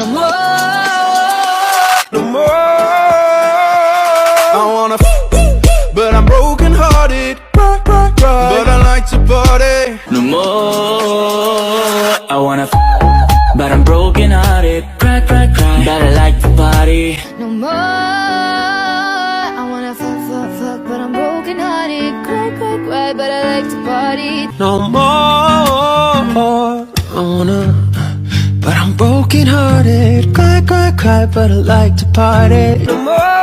No more. No more. I wanna but I'm broken hearted. But I like to party. No more. I wanna but I'm broken hearted. Cry, cry, cry, but I like to party. No more. I wanna fuck, but I'm broken hearted. Cry, cry, cry, but I like to party. No more. I wanna, but I'm broken hearted. Cry, cry, cry, but I like to party. No more.